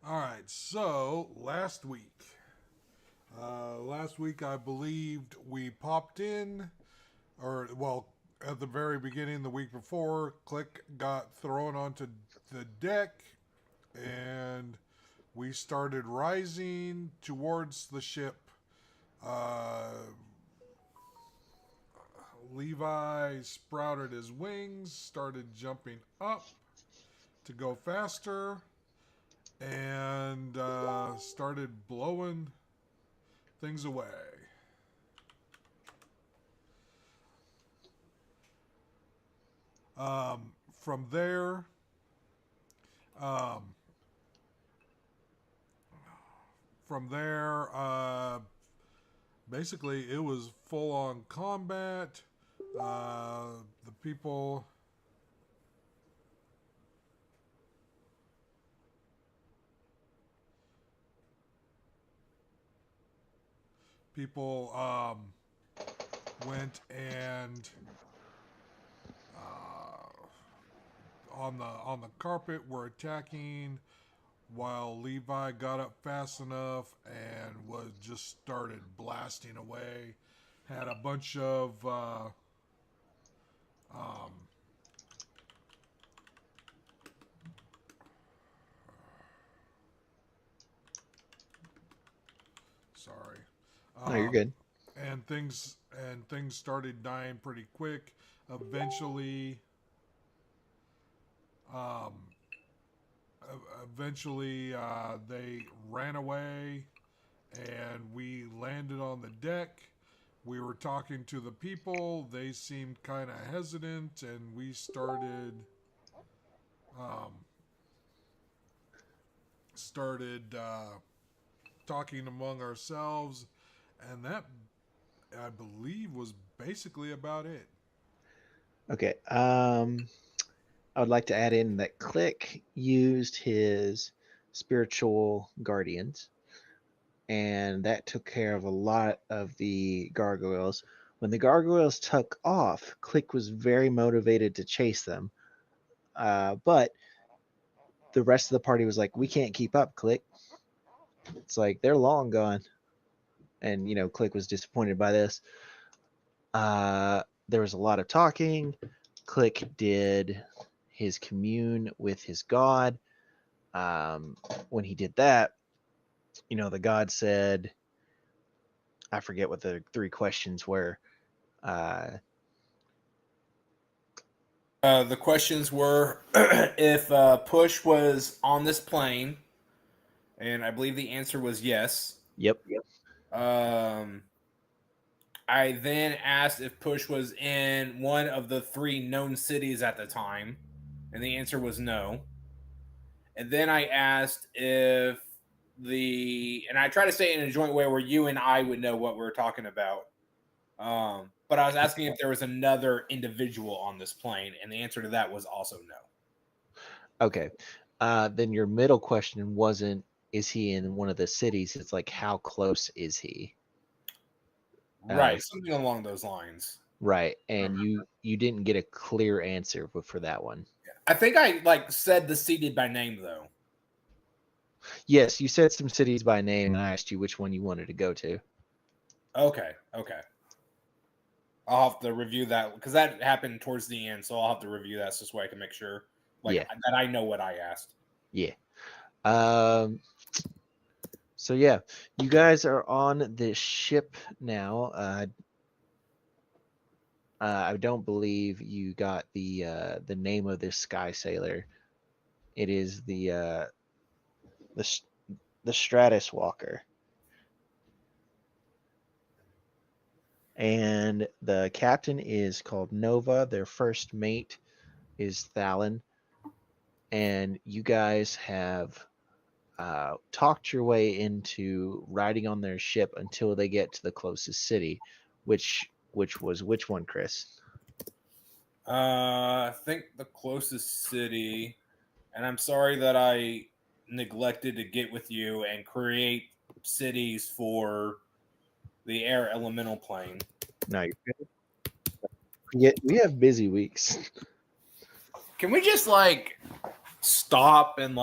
All right. So last week I believed we popped in, or well, at the very beginning, the week before, Click got thrown onto the deck, and we started rising towards the ship. Uh, Levi sprouted his wings, started jumping up to go faster, and started blowing things away. From there, um, from there, basically it was full on combat. The people went and on the carpet were attacking while Levi got up fast enough and was just started blasting away. Had a bunch of sorry, No, you're good. and things started dying pretty quick. Eventually, they ran away, and we landed on the deck. We were talking to the people. They seemed kind of hesitant, and we started talking among ourselves, and that I believe was basically about it. Okay. I would like to add in that Click used his spiritual guardians, and that took care of a lot of the gargoyles. When the gargoyles took off, Click was very motivated to chase them, but the rest of the party was like, "We can't keep up, Click." It's like they're long gone, and Click was disappointed by this. There was a lot of talking. Click did his commune with his god. When he did that, the god said, I forget what the three questions were. Uh, The questions were if Push was on this plane, and I believe the answer was yes. yep. Um, I then asked if Push was in one of the three known cities at the time, and the answer was no. And then I asked if and I try to say it in a joint way where you and I would know what we are talking about. But I was asking if there was another individual on this plane, and the answer to that was also no. Okay. Then your middle question wasn't, is he in one of the cities? It's like, how close is he? Uh, Right, something along those lines. right. And you didn't get a clear answer for that one. I think I said the seated by name though. Yes, you said some cities by name, and I asked you which one you wanted to go to. Okay. I'll have to review that because that happened towards the end, so I'll have to review that so I can make sure Yeah. that I know what I asked. Yeah. Um, so yeah, you guys are on the ship now. I don't believe you got the name of this sky sailor. It is the the Stratus Walker, and the captain is called Nova. Their first mate is Thalon, and you guys have talked your way into riding on their ship until they get to the closest city, which was which one, Chris? I think the closest city, and I'm sorry that I neglected to get with you and create cities for the air elemental plane. No, you're good. Yeah, we have busy weeks. Can we just stop and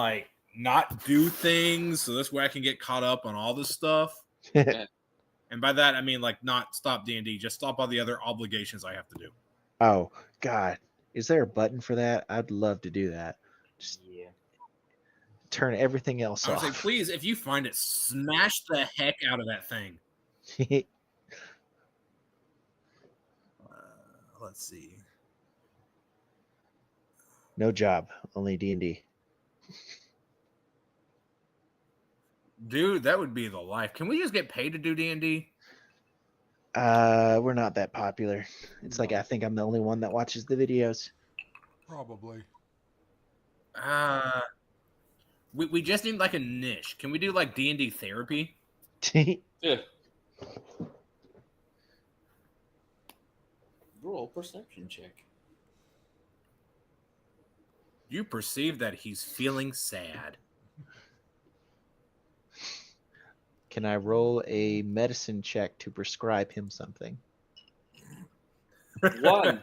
not do things so this way I can get caught up on all this stuff. And by that I mean like not stop D&D, just stop all the other obligations I have to do. Oh God, is there a button for that? I'd love to do that. Just Yeah. turn everything else I would say, off. please, if you find it, smash the heck out of that thing. Let's see. No job, only D&D. Dude, that would be the life. Can we just get paid to do D&D? We're not that popular. It's like I think I'm the only one that watches the videos. Probably. We just need like a niche. Can we do like D&D therapy? Yeah. Roll perception check. You perceive that he's feeling sad. Can I roll a medicine check to prescribe him something? 1.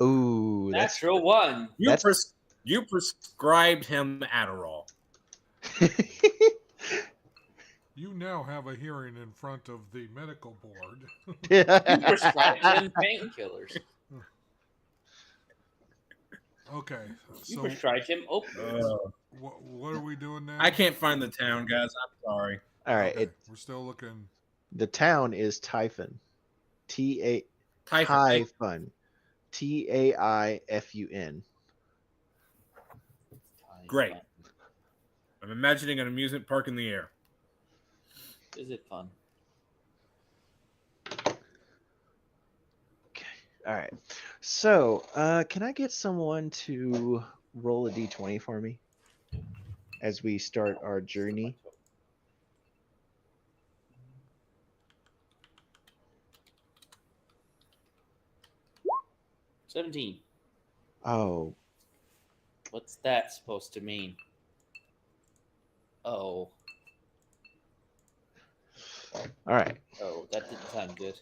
Ooh, that's Natural 1. You prescribed him Adderall. You now have a hearing in front of the medical board. You prescribed him painkillers. Okay, You so prescribed him opioids. what are we doing now? I can't find the town, guys. I'm sorry. All right. Okay, we're still looking. The town is Typhon. Typhon. Typhon. Taifun. Great. I'm imagining an amusement park in the air. Is it fun? All right. So, can I get someone to roll a d20 for me as we start our journey? $17. Oh, What's that supposed to mean? Oh. all right. Oh, that didn't sound good.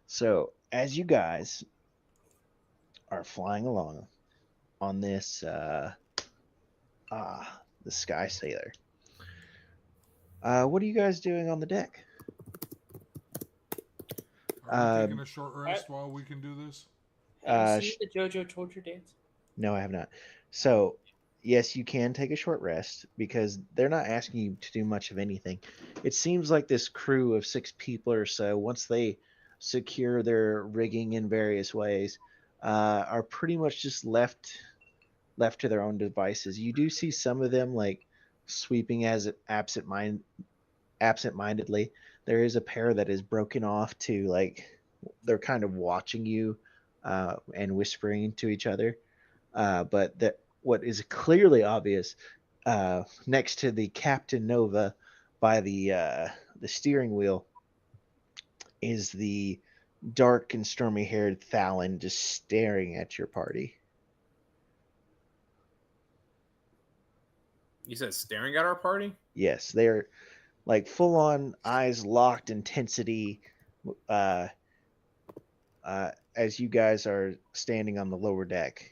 So, as you guys are flying along on this, the Sky Sailor, what are you guys doing on the deck? Are we taking a short rest while we can do this? Have you seen the JoJo torture dance? No, I have not. So, yes, you can take a short rest because they're not asking you to do much of anything. It seems like this crew of 6 people or so, once they secure their rigging in various ways, are pretty much just left to their own devices. You do see some of them like sweeping as absent-mindedly. There is a pair that is broken off to like they're kind of watching you and whispering to each other. But that what is clearly obvious next to the Captain Nova by the steering wheel is the dark and stormy-haired Thalon just staring at your party. You said staring at our party? Yes, they're like full-on eyes locked intensity as you guys are standing on the lower deck.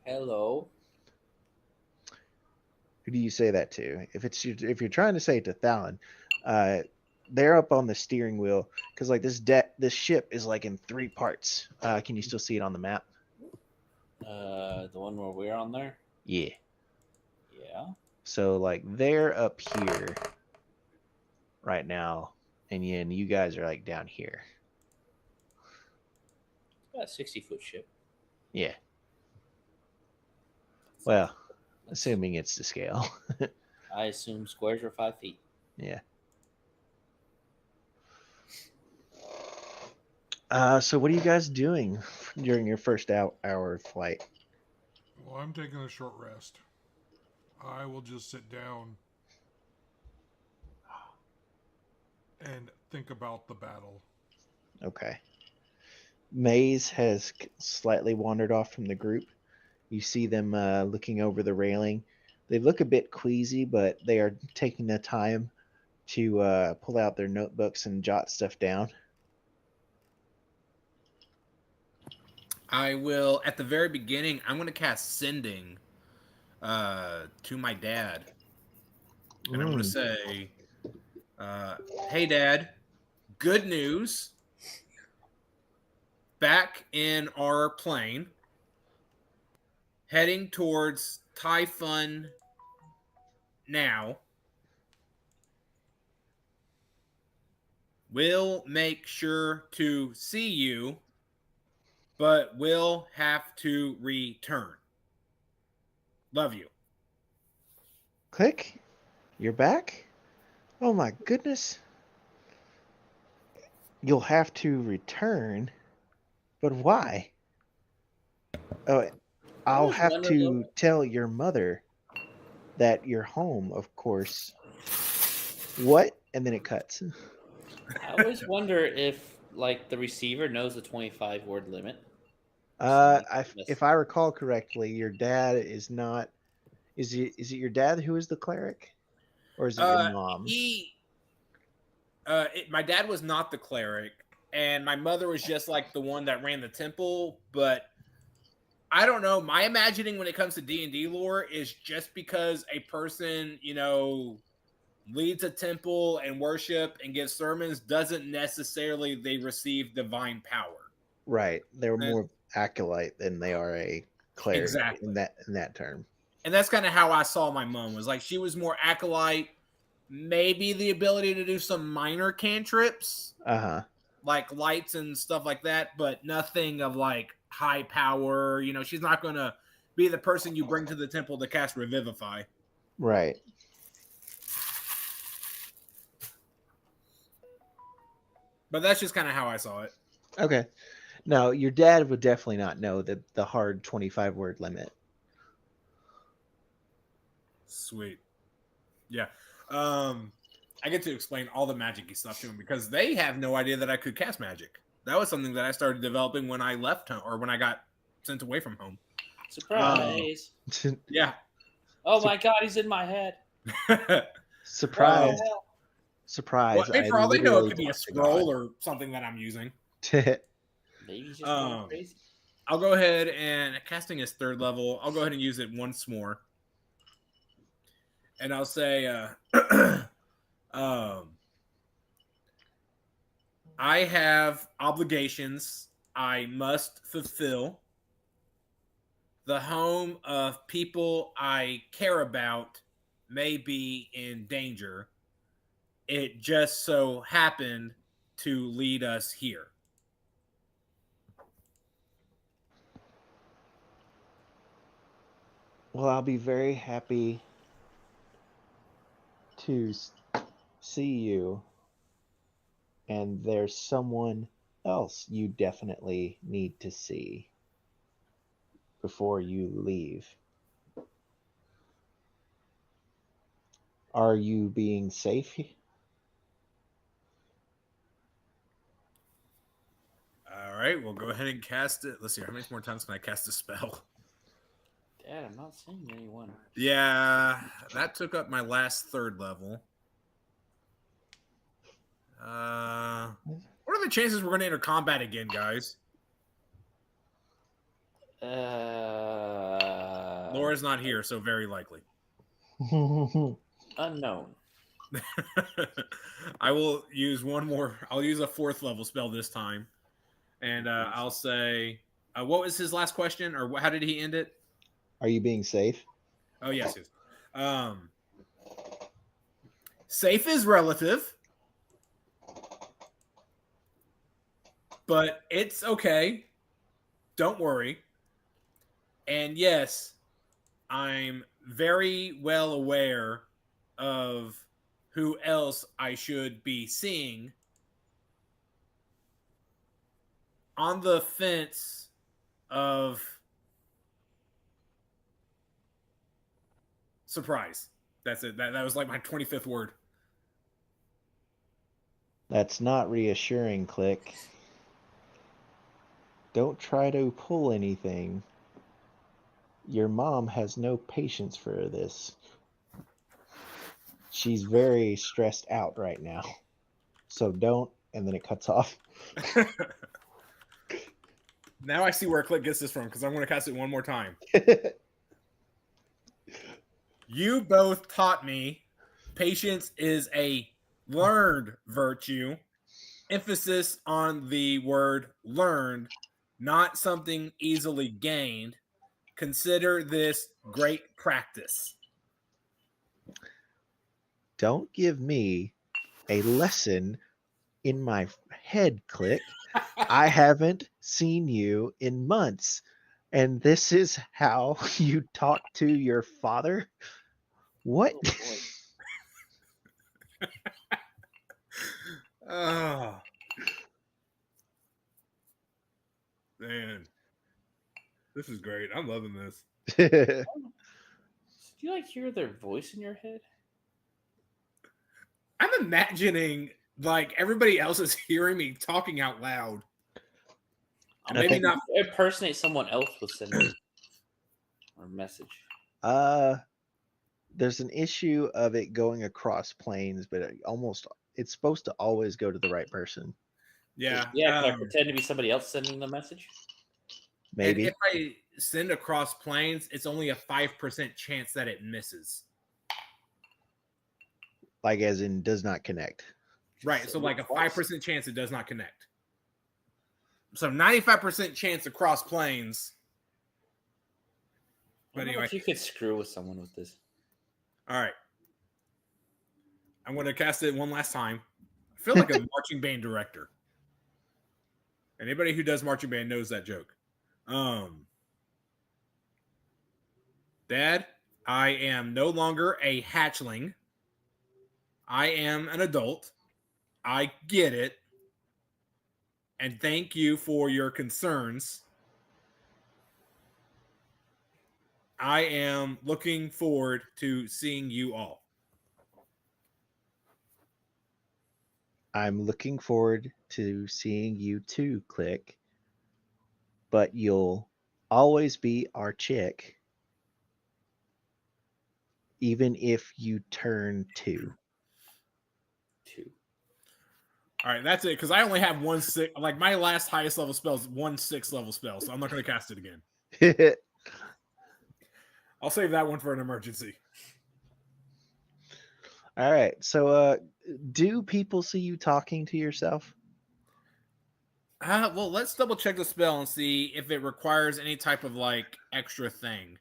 Hello. Who do you say that to? If you're trying to say it to Thalon, they're up on the steering wheel because like this ship is like in 3 parts. Can you still see it on the map? The one where we're on there? Yeah. Yeah. So like they're up here right now, and you guys are like down here. About a 60-foot ship. Yeah. Well, assuming it's to scale. I assume squares are 5 feet. Yeah. So what are you guys doing during your first hour of flight? Well, I'm taking a short rest. I will just sit down and think about the battle. Okay. Maze has slightly wandered off from the group. You see them looking over the railing. They look a bit queasy, but they are taking the time to pull out their notebooks and jot stuff down. I will, at the very beginning, I'm going to cast Sending to my dad. And I'm going to say, hey, Dad, good news. Back in our plane, heading towards Typhon now. We'll make sure to see you, but we'll have to return. Love you. Click. You're back? Oh my goodness. You'll have to return. But why? Oh, I'll was have wondering, to tell your mother that you're home, of course. What? And then it cuts. I always wonder if like the receiver knows the 25 word limit. If I recall correctly, your dad is not. Is it your dad who is the cleric, or is it your mom? My dad was not the cleric, and my mother was just like the one that ran the temple. But I don't know. My imagining when it comes to D&D lore is just because a person, leads a temple and worship and gives sermons doesn't necessarily they receive divine power. Right. They're more acolyte than they are a cleric. Exactly. in that term. And that's kind of how I saw my mom, was like she was more acolyte, maybe the ability to do some minor cantrips, like lights and stuff like that, but nothing of like high power. She's not going to be the person you bring to the temple to cast Revivify. Right. But that's just kind of how I saw it. Okay. No, your dad would definitely not know the hard 25 word limit. Sweet. Yeah. I get to explain all the magic-y stuff to him because they have no idea that I could cast magic. That was something that I started developing when I left home, or when I got sent away from home. Surprise. Yeah. Oh my God, he's in my head. Surprise. Surprise. Well, hey, for all they know, it could be a scroll or something that I'm using. Maybe he's just going crazy. I'll go ahead and, casting is 3rd level, I'll go ahead and use it once more. And I'll say, I have obligations I must fulfill. The home of people I care about may be in danger. It just so happened to lead us here. Well, I'll be very happy to see you. And there's someone else you definitely need to see before you leave. Are you being safe? All right, we'll go ahead and cast it. Let's see, how many more times can I cast a spell? Dad, I'm not seeing anyone. Yeah, that took up my last 3rd level. What are the chances we're going to enter combat again, guys? Laura's not here, so very likely. Unknown. I will use one more. I'll use a 4th level spell this time. And I'll say, what was his last question? Or how did he end it? Are you being safe? Oh, yes. Safe is relative. But it's okay. Don't worry. And yes, I'm very well aware of who else I should be seeing. On the fence of surprise. That's it. That was like my 25th word. That's not reassuring, Click. Don't try to pull anything. Your mom has no patience for this. She's very stressed out right now. So don't, and then it cuts off. Now I see where Click gets this from because I'm going to cast it one more time. You both taught me patience is a learned virtue. Emphasis on the word learned, not something easily gained. Consider this great practice. Don't give me a lesson in my head, Click. I haven't seen you in months. And this is how you talk to your father? What? Oh, man. This is great. I'm loving this. Do you like hear their voice in your head? I'm imagining like everybody else is hearing me talking out loud. I Maybe think- not. Impersonate someone else with sending or message. There's an issue of it going across planes, but it's supposed to always go to the right person. Yeah. Yeah, can I pretend to be somebody else sending the message? And Maybe. if I send across planes, it's only a 5% chance that it misses. Like as in does not connect. Right. So Send like it a twice. 5% chance it does not connect. So 95% chance across planes. I But wonder anyway, if you could screw with someone with this. all right. I'm going to cast it one last time. I feel like a marching band director. Anybody who does marching band knows that joke. Dad, I am no longer a hatchling. I am an adult. I get it. And thank you for your concerns. I am looking forward to seeing you all. I'm looking forward to seeing you too, Click. But you'll always be our chick, even if you turn 2. 2. All right, that's it. Because I only have 1/6. Like my last highest level spell is 1/6 level spell, so I'm not going to cast it again. I'll save that one for an emergency. All right. So do people see you talking to yourself? Well, let's double check the spell and see if it requires any type of like extra thing.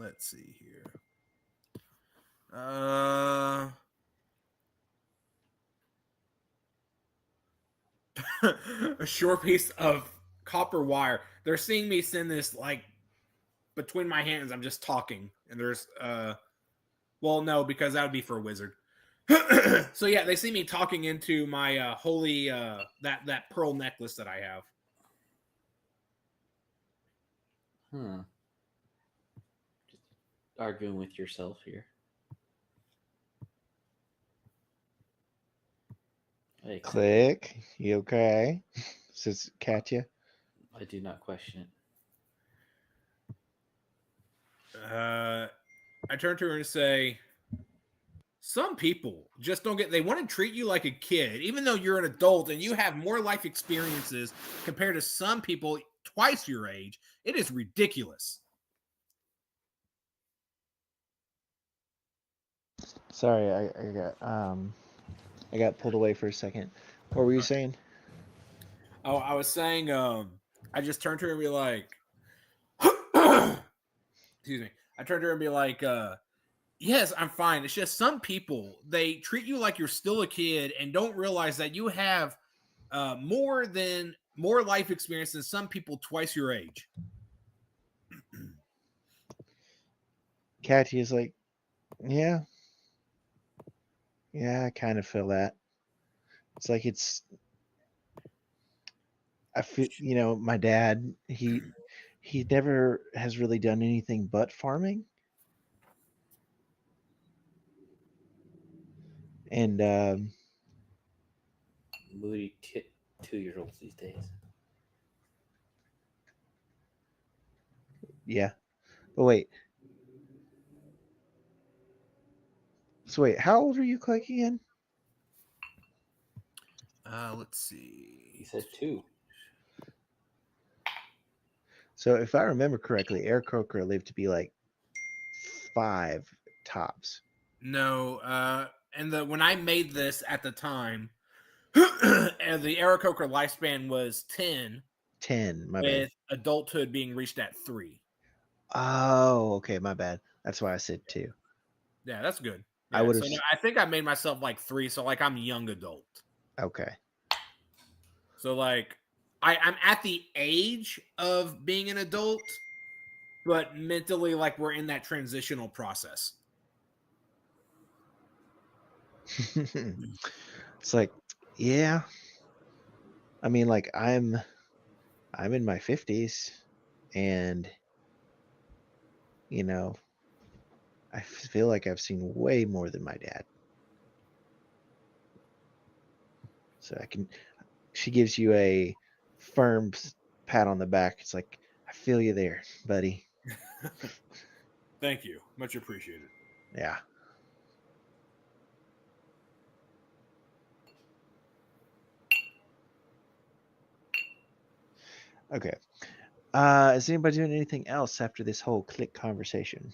Let's see here. A short piece of copper wire. They're seeing me send this like between my hands. I'm just talking, and there's well, no, because that would be for a wizard. So yeah, they see me talking into my holy that pearl necklace that I have. Just arguing with yourself here. Hey, Click. You okay? Says Katya. I do not question it. I turn to her and say, some people just don't get, they want to treat you like a kid, even though you're an adult and you have more life experiences compared to some people twice your age. It is ridiculous. Sorry, I got pulled away for a second. What were you saying? Oh, I was saying, I just turned to her and be like, excuse me. I turned to her and be like, yes, I'm fine. It's just some people, they treat you like you're still a kid and don't realize that you have more life experience than some people twice your age. Katya's like, yeah, I kind of feel that. It's like I feel, my dad, he never has really done anything but farming. And Moody 2-year-olds these days. yeah. But wait. So wait, how old are you, Click, again? Let's see. He said 2. So if I remember correctly, Eric Croker lived to be like 5 tops. No, and when I made this at the time, and the Aarakocra lifespan was 10, 10, my bad. with adulthood being reached at 3. Oh, okay, my bad. That's why I said 2. Yeah, that's good. I Yeah, would've so no, s- I think I made myself like 3, so like I'm young adult. Okay. So like I'm at the age of being an adult, but mentally like we're in that transitional process. It's like, yeah. I mean, like I'm in my 50s, and you know, I feel like I've seen way more than my dad. So she gives you a firm pat on the back. It's like, I feel you there, buddy. Thank you. Much appreciated. Yeah. Okay. Is anybody doing anything else after this whole click conversation?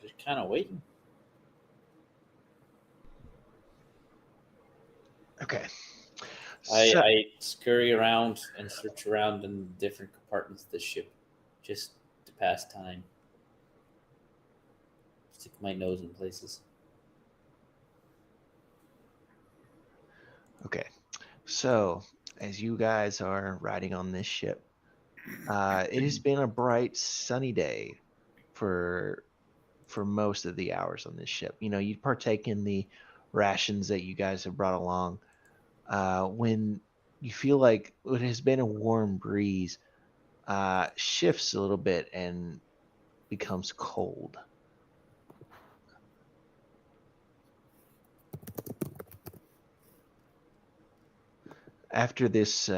Just kind of waiting. Okay. I scurry around and search around in different compartments of the ship just to pass time. Stick my nose in places. Okay. So, as you guys are riding on this ship, it has been a bright, sunny day for most of the hours on this ship. You know, you partake in the rations that you guys have brought along. When you feel like it has been a warm breeze, shifts a little bit and becomes cold. After this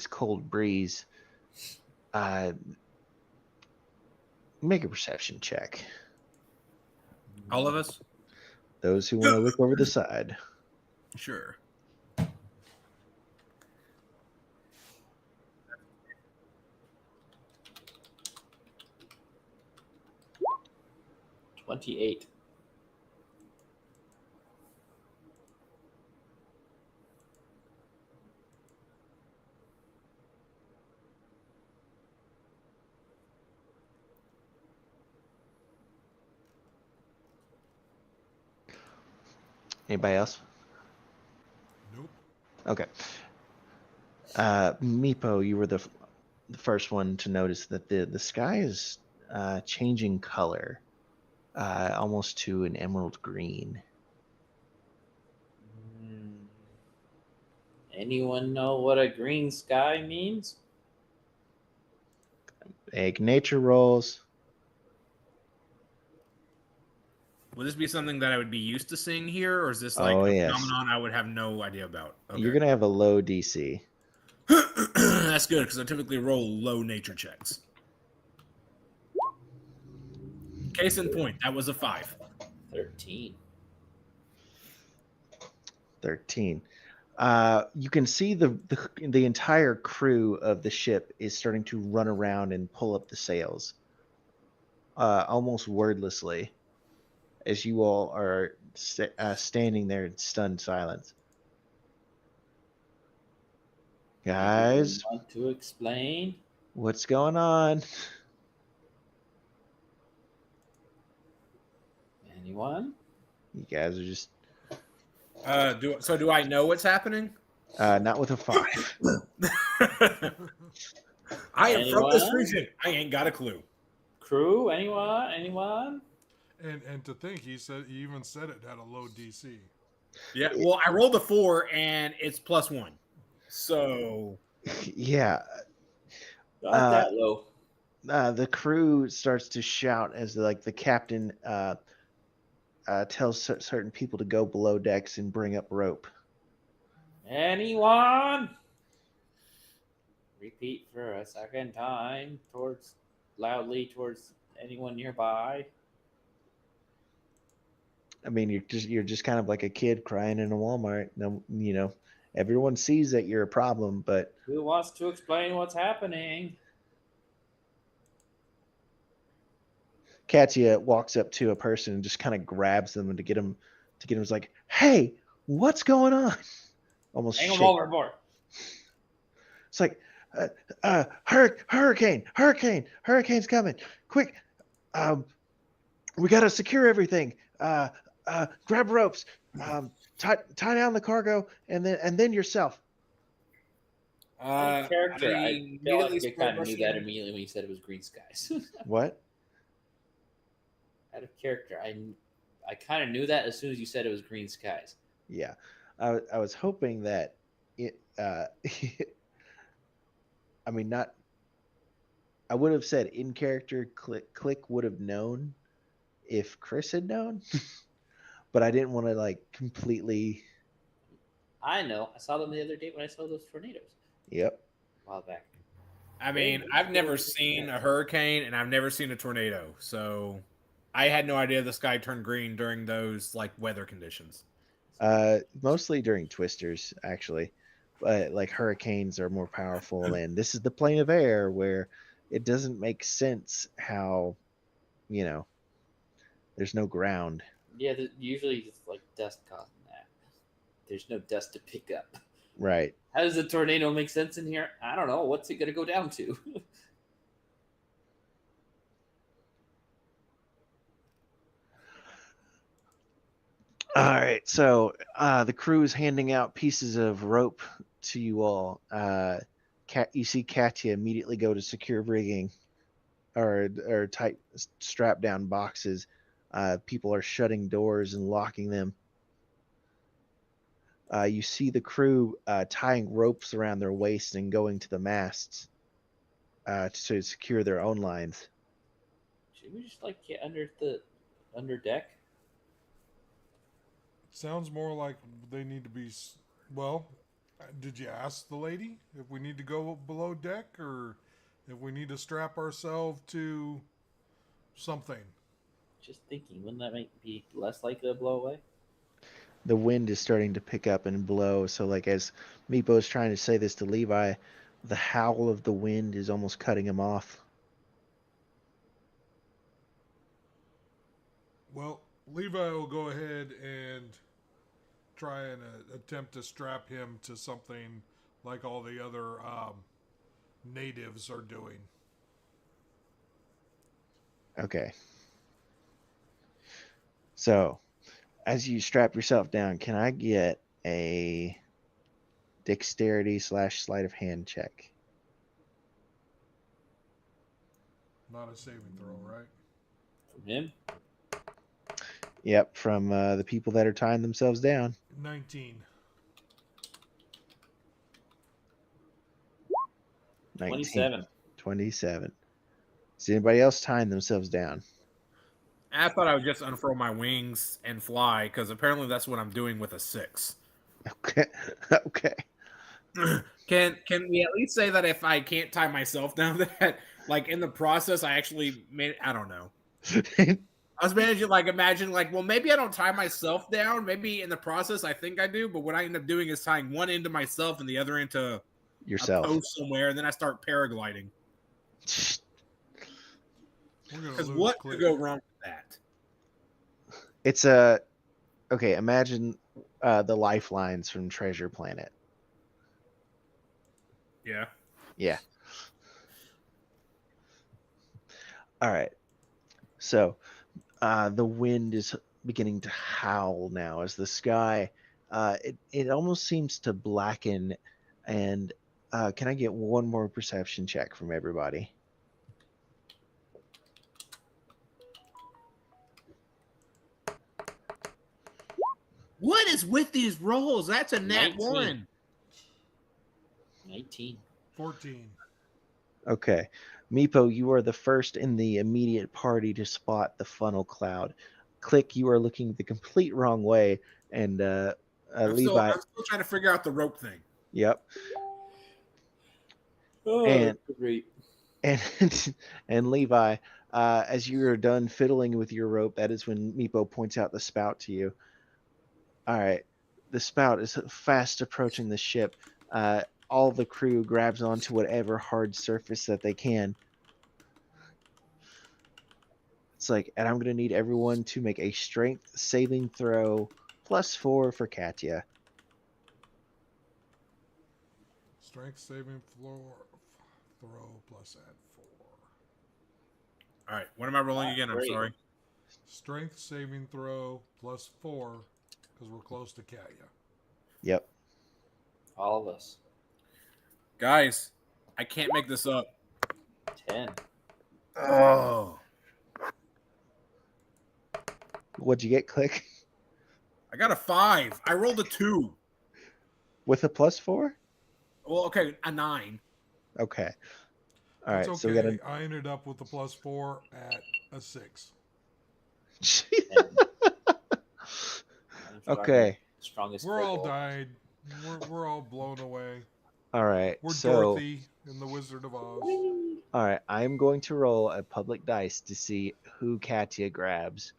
cold breeze, make a perception check. All of us? Those who want to look over the side. Sure. 28. Anybody else? Nope. Okay. Meepo, you were the first one to notice that the sky is changing color, almost to an emerald green. Anyone know what a green sky means? Egg nature rolls. Would this be something that I would be used to seeing here, or is this like Oh, a yes. phenomenon I would have no idea about? Okay. You're gonna have a low DC. That's good because I typically roll low nature checks. Case in point, that was a 5. 13. 13. You can see the entire crew of the ship is starting to run around and pull up the sails, almost wordlessly, as you all are standing there in stunned silence. Guys, Anyone want to explain? what's going on? Anyone? You guys are just Do I know what's happening? not with a 5. I am from this Anyone? region. I ain't got a clue. Crew? Anyone? Anyone? And to think he even said it had a low DC. Yeah, well, I rolled a 4 and it's +1. So Yeah. Not that low. The crew starts to shout as the captain tells certain people to go below decks and bring up rope. Anyone? Repeat for a second time loudly towards anyone nearby. I mean, you're just kind of like a kid crying in a Walmart. No, everyone sees that you're a problem, but Who wants to explain what's happening? Katya walks up to a person and just kind of grabs them and to get him is like, "Hey, what's going on?" Almost Hang them shake. overboard. It's like, hurricane's coming! Quick, we gotta secure everything. Grab ropes, tie down the cargo, and then yourself. Out of character, I feel like immediately I kind of start knew that rushing- immediately when you said it was green skies. What? Out of character, I kind of knew that as soon as you said it was green skies. Yeah, I was hoping that it. I mean, not. I would have said in character. Click would have known if Chris had known, but I didn't want to like completely. I know. I saw them the other day when I saw those tornadoes Yep. a while back. I mean, I've never seen a hurricane and I've never seen a tornado, so I had no idea the sky turned green during those like weather conditions. Mostly during twisters, actually, but like hurricanes are more powerful, and this is the plane of air where it doesn't make sense how, there's no ground. Yeah, usually it's like dust causing that. There's no dust to pick up. Right. How does a tornado make sense in here? I don't know. What's it going to go down to? All right, so the crew is handing out pieces of rope to you all. You see Katya immediately go to secure rigging, or tight strap down boxes. People are shutting doors and locking them. You see the crew tying ropes around their waist and going to the masts to secure their own lines. Should we just like get under deck? Sounds more like they need to be. Well, did you ask the lady if we need to go below deck or if we need to strap ourselves to something? Just thinking, wouldn't that be less likely to blow away? The wind is starting to pick up and blow. So, like, as Meepo is trying to say this to Levi, the howl of the wind is almost cutting him off. Well, Levi will go ahead and try and attempt to strap him to something like all the other natives are doing. Okay. So, as you strap yourself down, can I get a dexterity / sleight of hand check? Not a saving throw, right? From him? Yep, from the people that are tying themselves down. 19. 19. 27. Is anybody else tying themselves down? I thought I would just unfurl my wings and fly because apparently that's what I'm doing with a 6. Okay. Okay. Can we at least say that if I can't tie myself down, that like in the process I actually made? I don't know. I was imagine well, maybe I don't tie myself down. Maybe in the process I think I do, but what I end up doing is tying one end to myself and the other end to Yourself. a post somewhere, and then I start paragliding. Because What could go wrong with that? It's okay. Imagine the lifelines from Treasure Planet. Yeah. Yeah. All right. So the wind is beginning to howl now as the sky it almost seems to blacken. And can I get one more perception check from everybody? What is with these rolls? That's a nat 19. 1. 19. 14. Okay. Meepo, you are the first in the immediate party to spot the funnel cloud. Click, you are looking the complete wrong way. And I'm Levi. still trying to figure out the rope thing. Yep. Oh, And- great. And and Levi, as you're done fiddling with your rope, that is when Meepo points out the spout to you. All right, the spout is fast approaching the ship. All the crew grabs onto whatever hard surface that they can. It's like, and I'm gonna need everyone to make a strength saving throw +4 for Katya. Strength saving throw plus add 4. All right. What am I rolling again? I'm Great. sorry. Strength saving throw plus 4 because we're close to Katya. Yep. All of us. Guys, I can't make this up. 10. Oh. What'd you get, Click? I got a 5. I rolled a 2. With a +4? Well, okay, a 9. Okay. All right. It's So we okay. got I ended up with a plus 4 at a 6. Okay. Strongest. We're all kobold. died. We're all blown away. All right. We're So, Dorothy in the Wizard of Oz. all right. I'm going to roll a public dice to see who Katya grabs.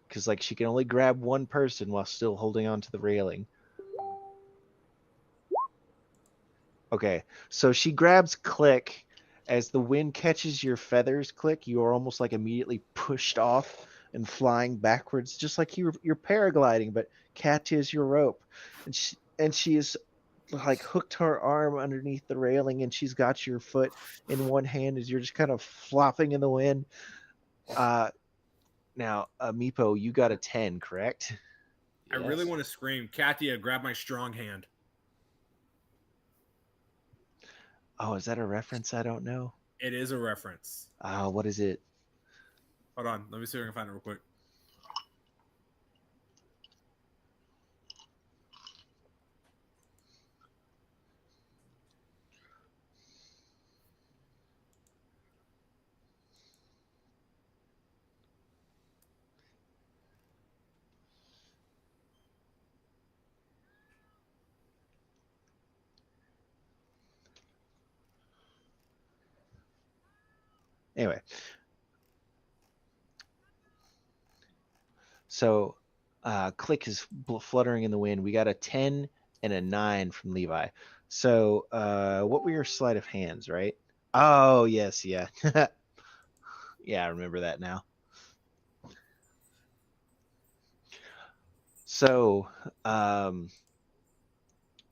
Because, like, she can only grab one person while still holding on to the railing. Okay. So she grabs Click. As the wind catches your feathers, Click, you are almost like immediately pushed off and flying backwards, just like you're paragliding, but Katya is your rope. And she is like hooked her arm underneath the railing, and she's got your foot in one hand as you're just kind of flopping in the wind. Now, Meepo, you got a 10, correct? I really Yes. want to scream, Katya, grab my strong hand. Oh, is that a reference I don't know? It is a reference. What is it? Hold on. Let me see if I can find it real quick. Anyway. So, Click is fluttering in the wind. We got a 10 and a 9 from Levi. So, what were your sleight of hands, right? Oh, yes, yeah. Yeah, I remember that now. So,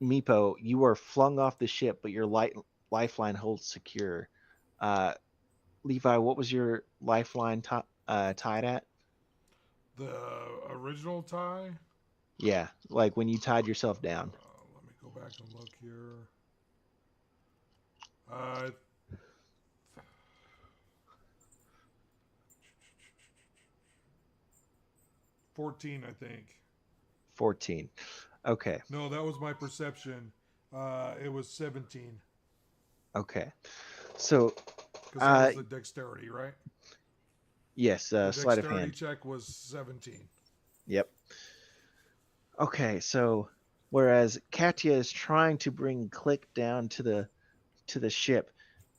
Meepo, you are flung off the ship, but your lifeline holds secure. Levi, what was your lifeline tied at? The original tie? Yeah, like when you tied yourself down. Let me go back and look here. 14, I think. 14. Okay. No, that was my perception. It was 17. Okay. So, Because that was the dexterity, right? yes, The sleight of dexterity hand. check was 17. Yep. Okay, so whereas Katya is trying to bring Click down to the ship,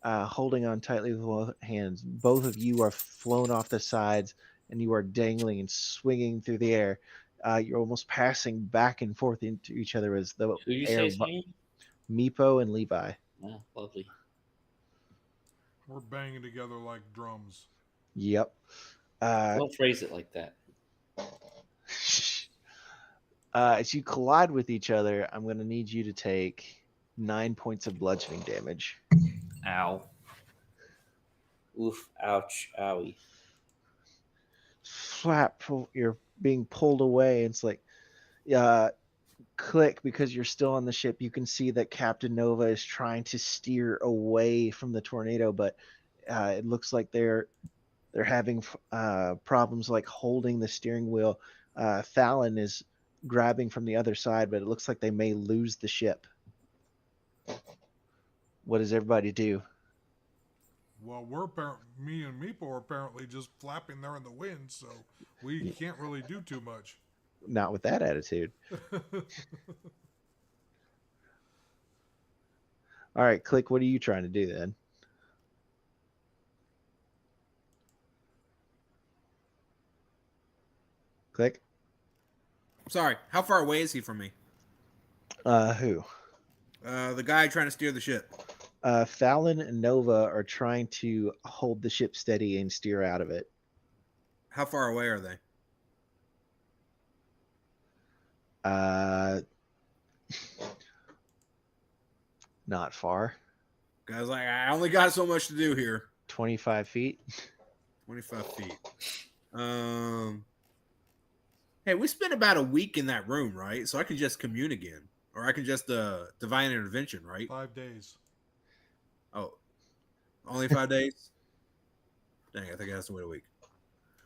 holding on tightly with both hands, both of you are flown off the sides and you are dangling and swinging through the air. You're almost passing back and forth into each other as the Who you air. say name? Meepo and Levi. Oh, lovely. We're banging together like drums. Yep. Don't phrase it like that. As you collide with each other, I'm going to need you to take 9 points of bludgeoning damage. Ow. Oof. Ouch. Owie. Flap, you're being pulled away. It's like, Click, because you're still on the ship. You can see that Captain Nova is trying to steer away from the tornado, but it looks like they're having problems like holding the steering wheel. Fallon is grabbing from the other side, but it looks like they may lose the ship. What does everybody do? Well, me and Meepo are apparently just flapping there in the wind, so we can't really do too much. Not with that attitude. All right, Click. What are you trying to do then? Click. Sorry, how far away is he from me? Who? The guy trying to steer the ship. Fallon and Nova are trying to hold the ship steady and steer out of it. How far away are they? Not far. Guys, like I only got so much to do here. 25 feet. 25 feet. Hey, we spent about a week in that room, right? So I can just commune again, or I can just divine intervention, right? 5 days. Oh, only 5 days. Dang, I think I have to wait a week.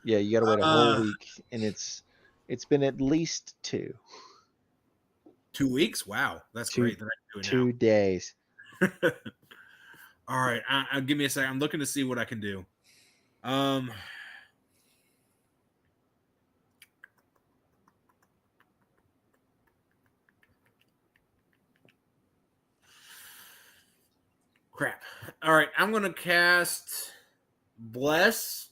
Yeah, you got to wait a whole week, and it's been at least 2. 2 weeks? Wow, that's great. That I can do it 2 days. now. All right, give me a second. I'm looking to see what I can do. Crap. All right, I'm gonna cast Bless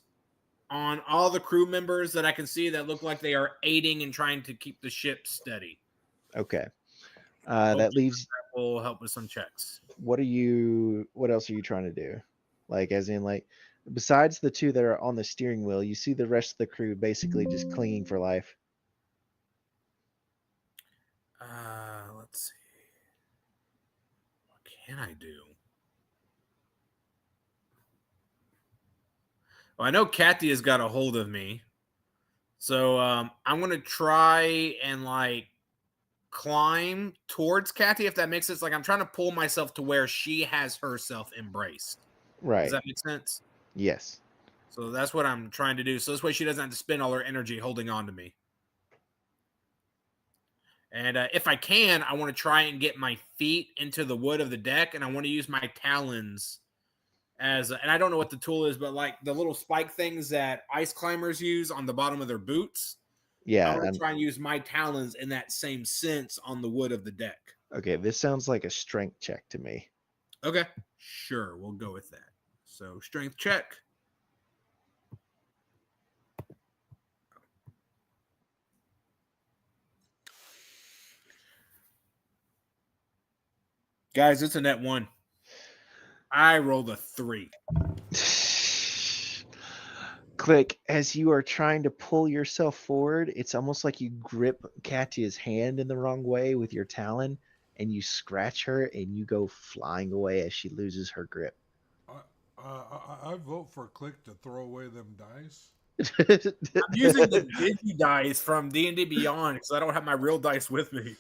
on all the crew members that I can see that look like they are aiding and trying to keep the ship steady. Okay. That leaves. That will help with some checks. What else are you trying to do? Like, as in, like, besides the 2 that are on the steering wheel, you see the rest of the crew basically just clinging for life. Let's see. What can I do? Well, I know Kathy has got a hold of me. So I'm going to try and like climb towards Kathy, if that makes sense. Like I'm trying to pull myself to where she has herself embraced. Right. Does that make sense? Yes. So that's what I'm trying to do. So this way she doesn't have to spend all her energy holding on to me. And if I can, I want to try and get my feet into the wood of the deck, and I want to use my talons as, and I don't know what the tool is, but like the little spike things that ice climbers use on the bottom of their boots. Yeah. I'm going to try and use my talons in that same sense on the wood of the deck. Okay, this sounds like a strength check to me. Okay, sure, we'll go with that. So strength check. Guys, it's a net 1. I rolled a 3. Click, as you are trying to pull yourself forward, it's almost like you grip Katya's hand in the wrong way with your talon, and you scratch her, and you go flying away as she loses her grip. I vote for Click to throw away them dice. I'm using the Digi dice from D&D Beyond because I don't have my real dice with me.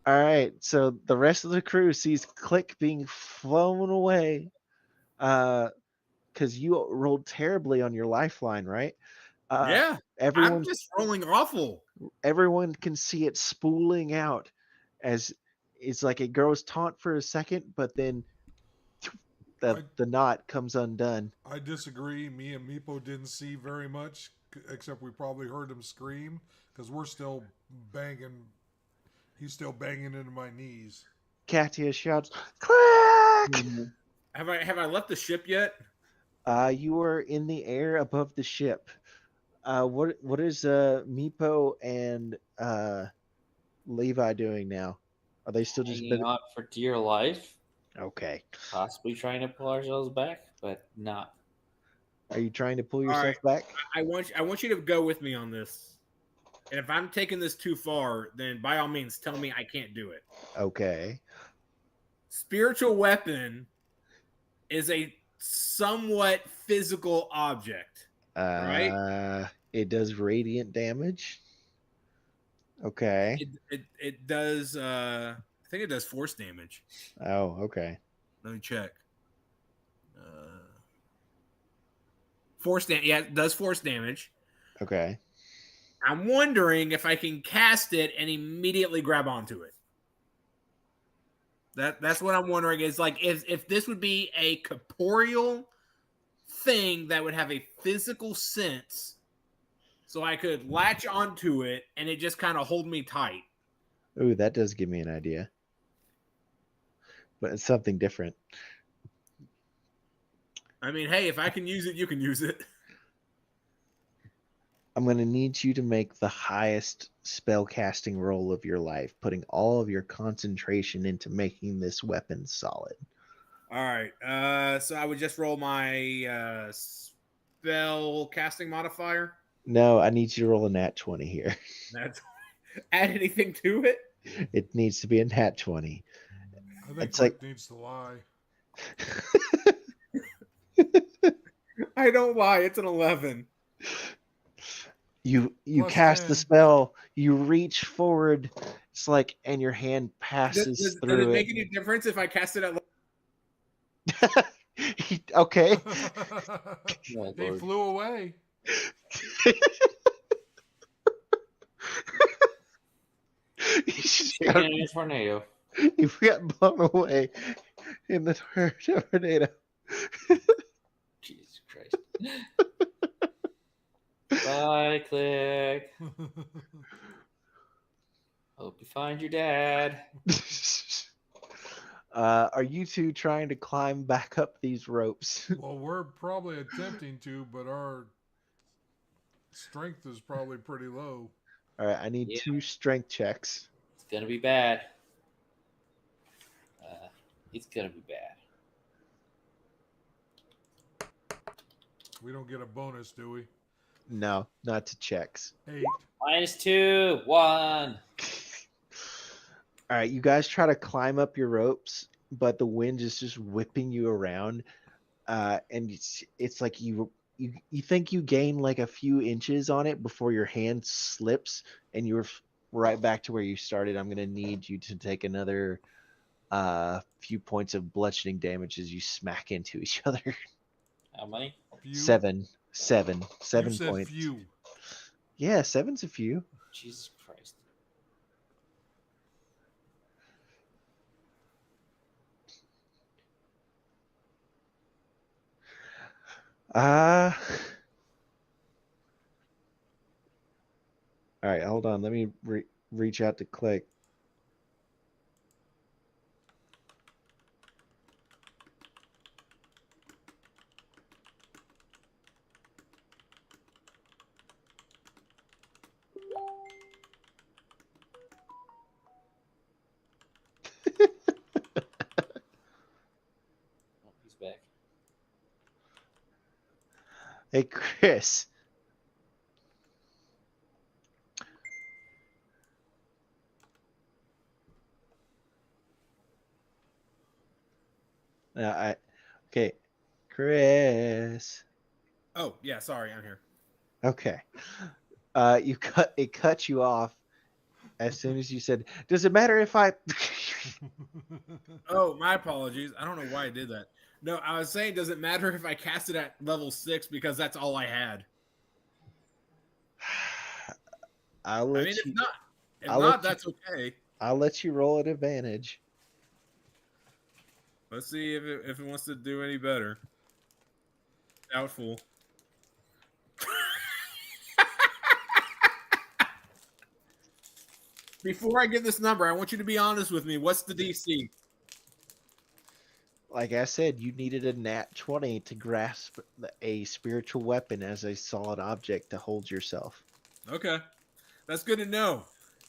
All right, so the rest of the crew sees Click being flown away because you rolled terribly on your lifeline, right? Yeah, I'm just rolling awful. Everyone can see it spooling out as it's like it grows taut for a second, but then the knot comes undone. I disagree. Me and Meepo didn't see very much, except we probably heard him scream because we're still banging. He's still banging into my knees. Katya shouts, "Click!" Have I left the ship yet? You are in the air above the ship. What is Meepo and Levi doing now? Are they still just hanging on for dear life? Okay. Possibly trying to pull ourselves back, but not. Are you trying to pull yourself back? I want you to go with me on this. And if I'm taking this too far, then by all means tell me I can't do it. Okay. Spiritual weapon is a somewhat physical object. Right? It does radiant damage. Okay. It does I think it does force damage. Oh, okay. Let me check. Force damage. Yeah, it does force damage. Okay. I'm wondering if I can cast it and immediately grab onto it. That's what I'm wondering is like if this would be a corporeal thing that would have a physical sense so I could latch onto it and it just kind of hold me tight. Ooh, that does give me an idea. But it's something different. I mean, hey, if I can use it, you can use it. I'm going to need you to make the highest spell casting roll of your life, putting all of your concentration into making this weapon solid. All right. So I would just roll my spell casting modifier. No, I need you to roll a nat 20 here. That's add anything to it. It needs to be a nat 20. I think It's Click like- needs to lie. I don't lie. It's an 11. You Plus cast the 10. spell, you reach forward, it's like, and your hand passes Does it through make any difference if I cast it at? Okay. Oh, He Lord. flew away. Chicken in a tornado. You got blown away in the tornado. Jesus Christ. Bye, Click. Hope you find your dad. Are you two trying to climb back up these ropes? Well, we're probably attempting to, but our strength is probably pretty low. All right, I need Yeah. 2 strength checks. It's gonna be bad. It's gonna be bad. We don't get a bonus, do we? No, not to checks. 8. -2, 1. All right, you guys try to climb up your ropes, but the wind is just whipping you around, and it's like you think you gain like a few inches on it before your hand slips, and you're right back to where you started. I'm gonna need you to take another few points of bludgeoning damage as you smack into each other. How many? Few. Seven You said points. few. Yeah, 7's a few. Jesus Christ. All right, hold on. Let me reach out to Click. Oh, he's back. Hey, Chris. Okay, Chris. Oh yeah, sorry, I'm here. Okay. It cut you off as soon as you said, "Does it matter if I?" Oh, my apologies. I don't know why I did that. No, I was saying, does it matter if I cast it at level 6 because that's all I had? I'll I let mean, you. if I'll not, let you- that's okay. I'll let you roll at advantage. Let's see if it wants to do any better. Doubtful. Before I give this number, I want you to be honest with me. What's the DC? Like I said, you needed a nat 20 to grasp a spiritual weapon as a solid object to hold yourself. Okay. That's good to know.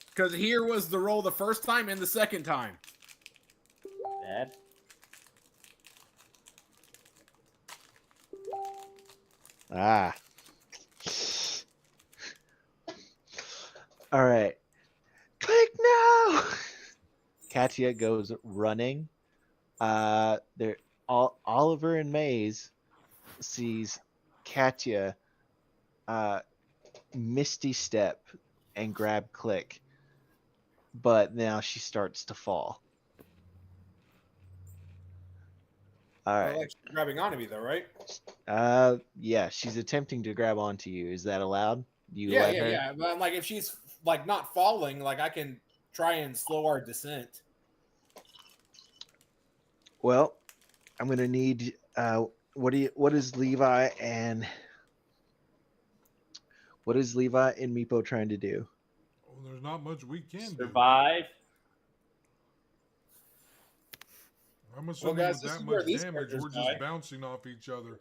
Because here was the roll the first time and the second time. Bad. Ah. All right. Click now. Katia goes running. There. Oliver and Maze sees Katia misty step and grab Click, but now she starts to fall. All I right. like grabbing onto me, though, right? Yeah, she's attempting to grab onto you. Is that allowed? You Yeah, let yeah, her? yeah. But like, if she's like not falling, like I can try and slow our descent. Well, I'm gonna need what is Levi and What is Levi and Meepo trying to do? Well, there's not much we can do. Survive. I'm assuming guys, with this that is where much these damage, characters we're just die. bouncing off each other.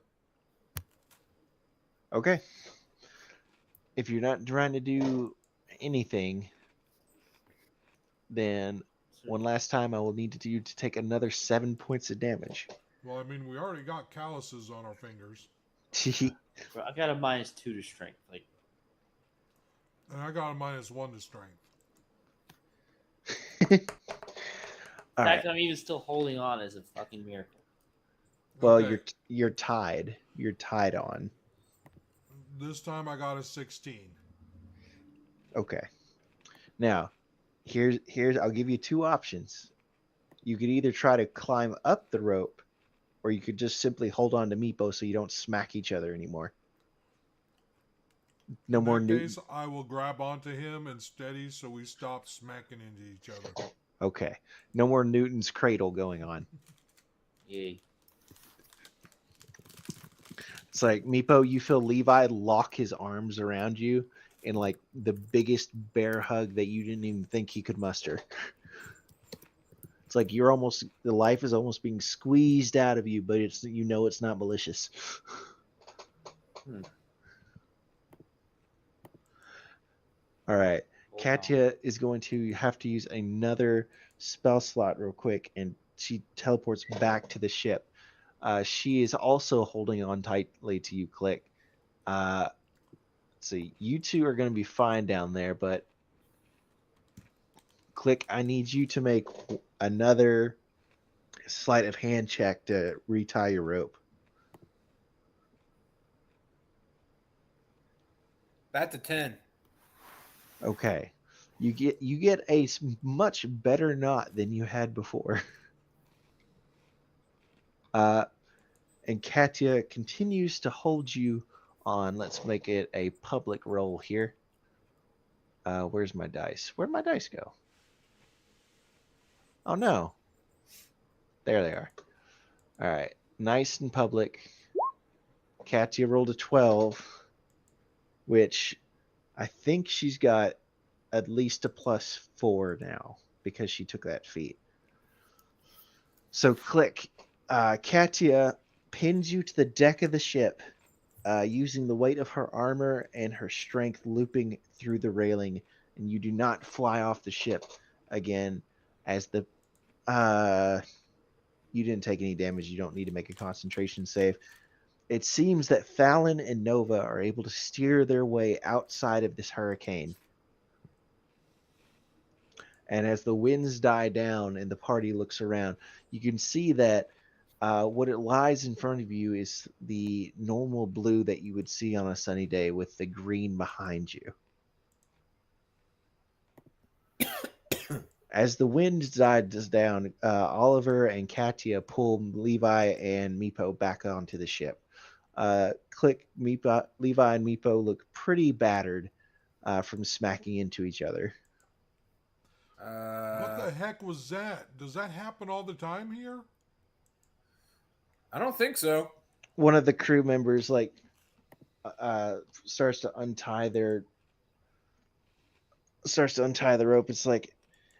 Okay. If you're not trying to do anything, then one last time I will need you to take another 7 points of damage. Well, I mean, we already got calluses on our fingers, Bro, I got a -2 to strength. Like, and I got a -1 to strength. All the right. fact that I'm even still holding on is a fucking miracle. Well, Okay, you're tied. You're tied on. this time I got a 16. Okay. Now, here's I'll give you two options. You could either try to climb up the rope, or you could just simply hold on to Meepo so you don't smack each other anymore. No In more that Newton. case, I will grab onto him and steady so we stop smacking into each other. Okay. No more Newton's cradle going on. Yay. It's like, Meepo, you feel Levi lock his arms around you in like the biggest bear hug that you didn't even think he could muster. It's like the life is almost being squeezed out of you, but it's it's not malicious. All right. Hold Katya is going to have to use another spell slot real quick, and she teleports back to the ship. She is also holding on tightly to you, Click. Let's see, you two are going to be fine down there, but Click, I need you to make another sleight of hand check to retie your rope. That's a 10. Okay. You get a much better knot than you had before. And Katya continues to hold you on. Let's make it a public roll here. Where's my dice? Where'd my dice go? Oh no. There they are. All right. Nice and public. Katya rolled a 12, which I think she's got at least a +4 now because she took that feat. So Click. Katya pins you to the deck of the ship, using the weight of her armor and her strength looping through the railing, and you do not fly off the ship again. As the you didn't take any damage. You don't need to make a concentration save. It seems that Fallon and Nova are able to steer their way outside of this hurricane. And as the winds die down and the party looks around, you can see that what it lies in front of you is the normal blue that you would see on a sunny day with the green behind you. As the wind dies down, Oliver and Katya pull Levi and Meepo back onto the ship. Click, Meepo, Levi and Meepo look pretty battered from smacking into each other. What the heck was that? Does that happen all the time here? I don't think so. One of the crew members starts to untie the rope. It's like,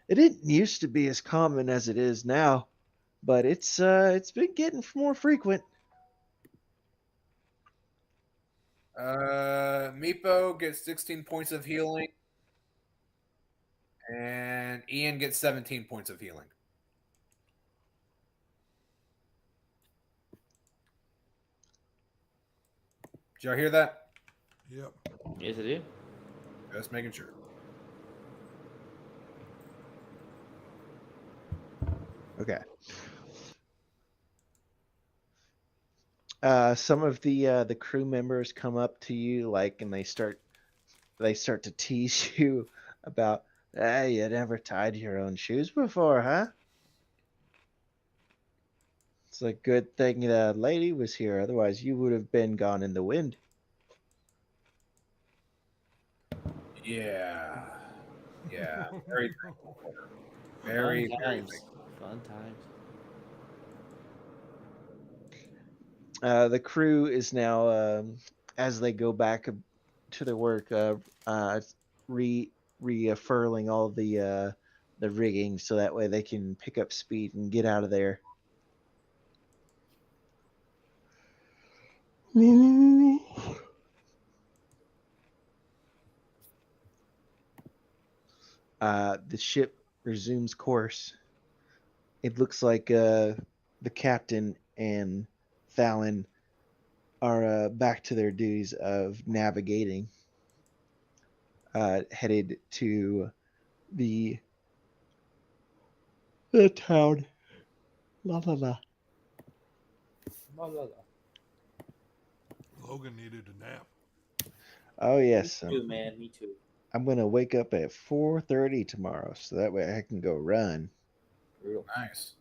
it didn't used to be as common as it is now, but it's been getting more frequent. Meepo gets 16 points of healing, and Ian gets 17 points of healing. Did y'all hear that? Yep. Yes, I do. Just making sure. Okay. Some of the crew members come up to you and they start to tease you about, hey, you never tied your own shoes before, huh? It's a good thing the lady was here, otherwise you would have been gone in the wind. Yeah. Yeah. Very thankful for her. Very, Fun very times. thankful. Fun times. The crew is now, as they go back to their work refurling all the rigging so that way they can pick up speed and get out of there. The ship resumes course. It looks like the captain and Fallon are back to their duties of navigating, headed to the town. La la la. La, la, la. Logan needed a nap. Oh yes, Me too, man. Me too. I'm gonna wake up at 4:30 tomorrow, so that way I can go run. Brutal. Nice.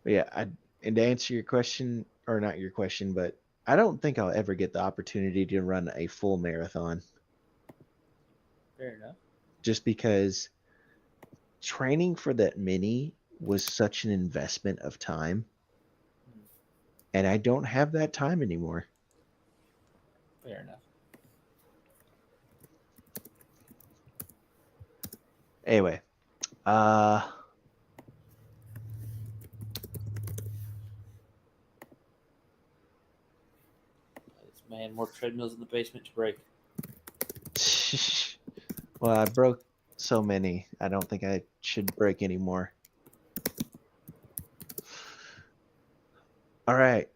But yeah, and to answer your question, or not your question, but I don't think I'll ever get the opportunity to run a full marathon, Fair enough. just because training for that mini was such an investment of time, and I don't have that time anymore. Fair enough. Anyway, Man, more treadmills in the basement to break. well, I broke so many, I don't think I should break anymore. All right.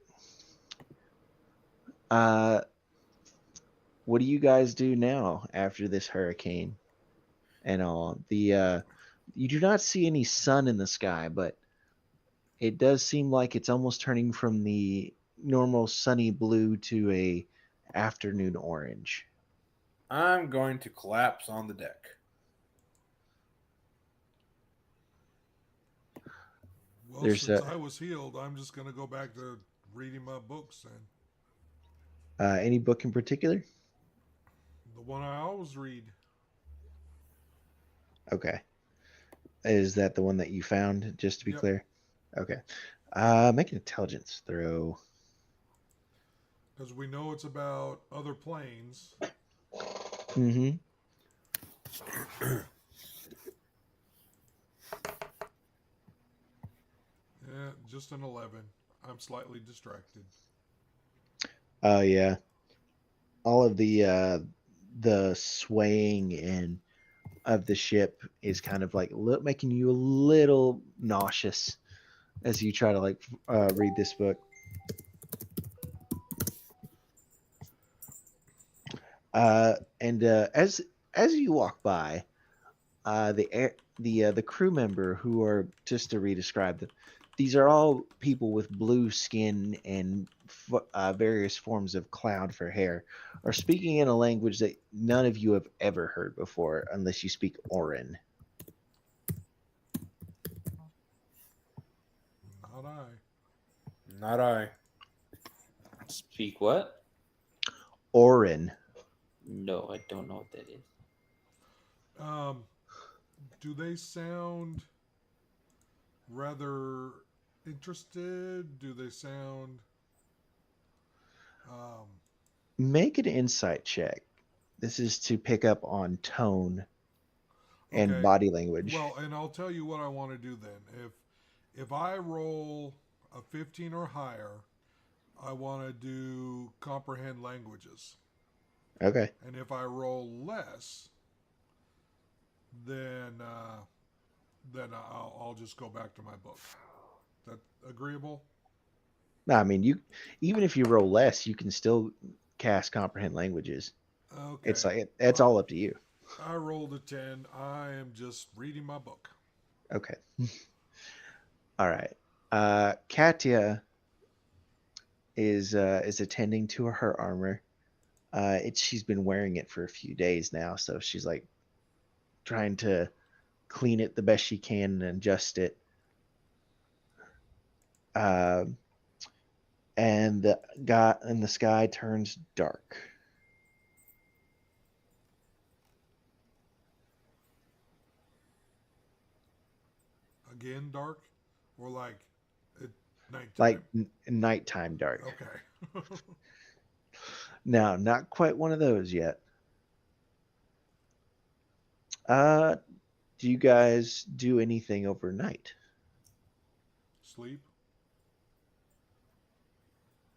What do you guys do now after this hurricane and all? You do not see any sun in the sky, but it does seem like it's almost turning from the normal sunny blue to a afternoon orange. I'm going to collapse on the deck. Well, There's since I was healed, I'm just going to go back to reading my books and any book in particular? the one I always read. Okay. Is that the one that you found, just to be Yep. clear? Okay. Make an intelligence throw. Because we know it's about other planes. Mm-hmm. Yeah, just an 11. I'm slightly distracted. Oh yeah. All of the swaying and of the ship is kind of like making you a little nauseous as you try to read this book. And as you walk by, the crew member who are, just to re-describe them, these are all people with blue skin and various forms of cloud for hair, are speaking in a language that none of you have ever heard before, unless you speak Orin. Not I. Not I. Speak what? Orin. No, I don't know what that is. Do they sound rather interested? Do they sound Make an insight check. This is to pick up on tone and okay. body language. Well, and I'll tell you what I want to do then. If I roll a 15 or higher, I want to do comprehend languages. Okay. And if I roll less, then I'll just go back to my book. That agreeable? No, I mean, you even if you roll less, you can still cast comprehend languages. Okay. It's like it's all up to you. I rolled a 10. I am just reading my book. Okay. All right. Katya is attending to her armor. She's been wearing it for a few days now, so she's like trying to clean it the best she can and adjust it. And the sky turns dark. Again, dark, or like it Nighttime. like nighttime dark. Okay. No, not quite one of those yet. Uh, do you guys do anything overnight? Sleep.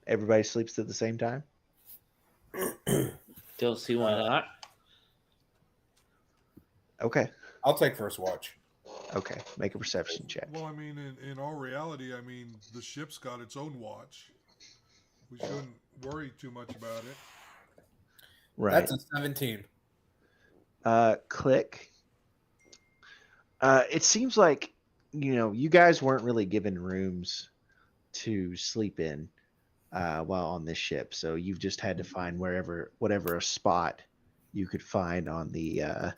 Everybody sleeps at the same time? Don't see why not. Okay. I'll take first watch. Okay. Make a perception check. Well, I mean, in all reality, I mean, the ship's got its own watch. We shouldn't worry too much about it. Right. That's a 17. Click. It seems like, you guys weren't really given rooms to sleep in while on this ship. So you've just had to find whatever spot you could find on the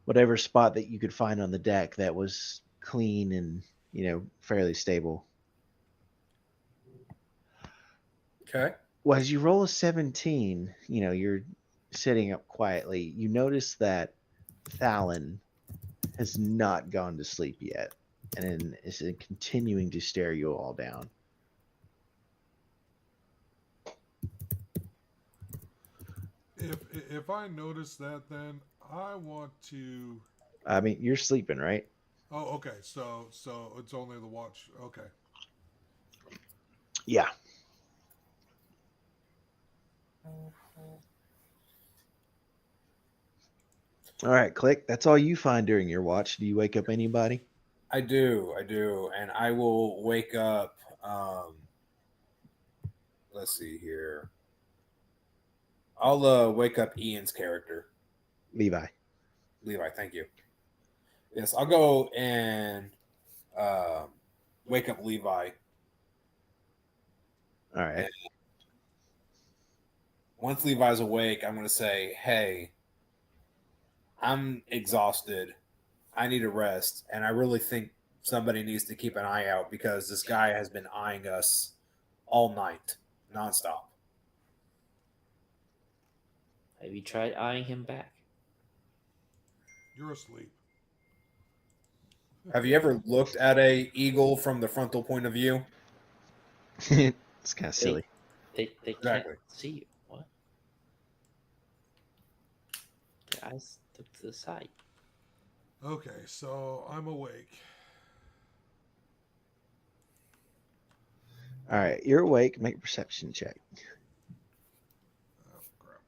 whatever spot that you could find on the deck that was clean and, fairly stable. Okay. Well, as you roll a 17, you're sitting up quietly. You notice that Thalen has not gone to sleep yet and is continuing to stare you all down. If I notice that, then I want to. I mean, you're sleeping, right? Oh, okay. So it's only the watch. Okay. Yeah. All right, Click. That's all you find during your watch. Do you wake up anybody? I do, and I will wake up. Let's see here. I'll wake up Ian's character, Levi. Levi. Thank you. Yes, I'll go and wake up Levi. All right. Once Levi's awake, I'm going to say, "Hey, I'm exhausted. I need a rest, and I really think somebody needs to keep an eye out because this guy has been eyeing us all night, nonstop." Have you tried eyeing him back? You're asleep. Have you ever looked at a eagle from the frontal point of view? It's kind of silly. They Exactly. can't see you. What? The eyes look to the side. Okay, so I'm awake. All right, you're awake. Make a perception check. Oh, crap.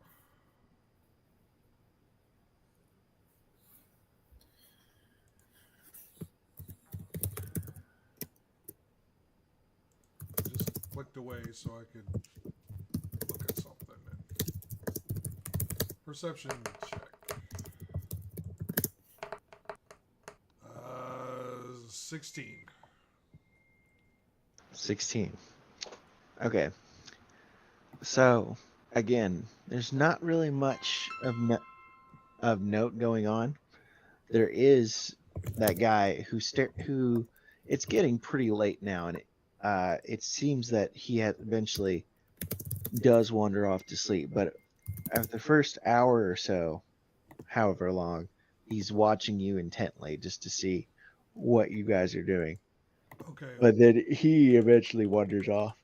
Just clicked away so I could look at something. Perception check. 16. 16. Okay. So, again, there's not really much of note going on. There is that guy who it's getting pretty late now, and it seems that he eventually does wander off to sleep. But after the first hour or so, however long, he's watching you intently just to see what you guys are doing. Okay. But then he eventually wanders off.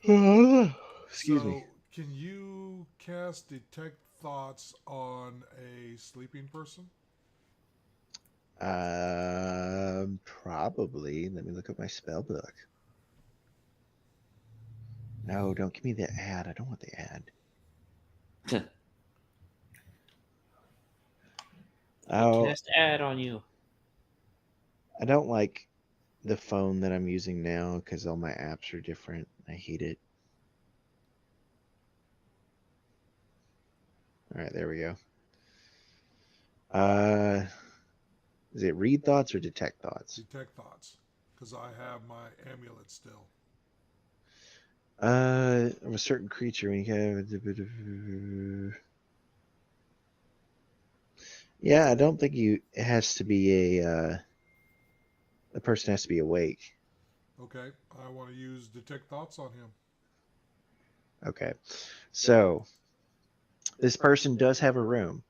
Excuse me. Can you cast Detect Thoughts on a sleeping person? Probably. Let me look at my spell book. No, don't give me the ad. I don't want the ad. Oh, Cast ad on you. I don't like the phone that I'm using now because all my apps are different. I hate it. All right, there we go. Is it read thoughts or detect thoughts? Detect Thoughts, because I have my amulet still. I'm a certain creature. When you have... Yeah, I don't think it has to be the person has to be awake. Okay, I want to use Detect Thoughts on him. Okay, so this person does have a room.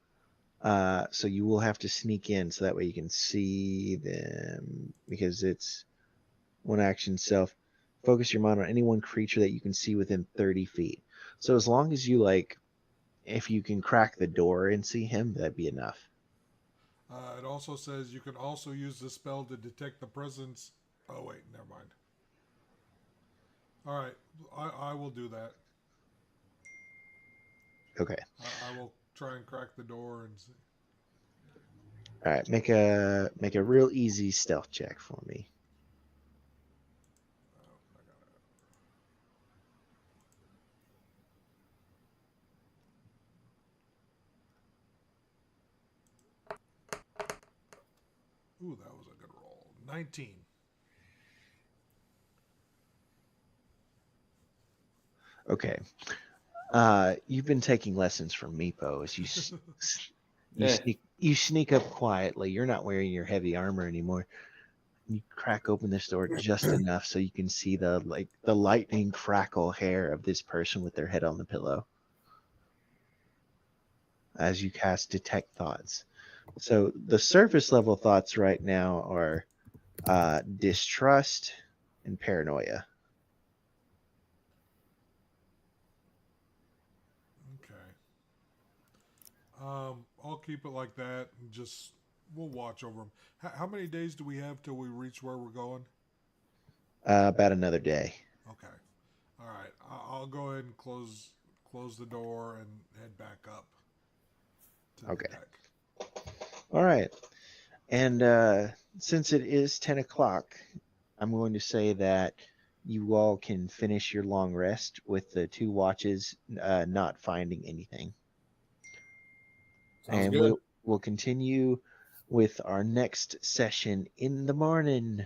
So you will have to sneak in so that way you can see them, because it's one action self. Focus your mind on any one creature that you can see within 30 feet. So as long as you like, if you can crack the door and see him, that'd be enough. It also says you can also use the spell to detect the presence. Oh wait, never mind. All right, I will do that. Okay. I will try and crack the door and see. All right. Make a real easy stealth check for me. Oh, I got it. Ooh, that was a good roll. 19. Okay. You've been taking lessons from Meepo as you sneak up quietly. You're not wearing your heavy armor anymore. You crack open this door just enough so you can see the lightning crackle hair of this person with their head on the pillow as you cast detect thoughts. So the surface level thoughts right now are distrust and paranoia. Okay. I'll keep it like that and just we'll watch over them. How many days do we have till we reach where we're going? About another day. Okay. All right. I'll go ahead and close the door and head back up to Okay. the deck. All right. And since it is 10 o'clock, I'm going to say that you all can finish your long rest with the 2 watches not finding anything. Sounds And good. we'll continue with our next session in the morning.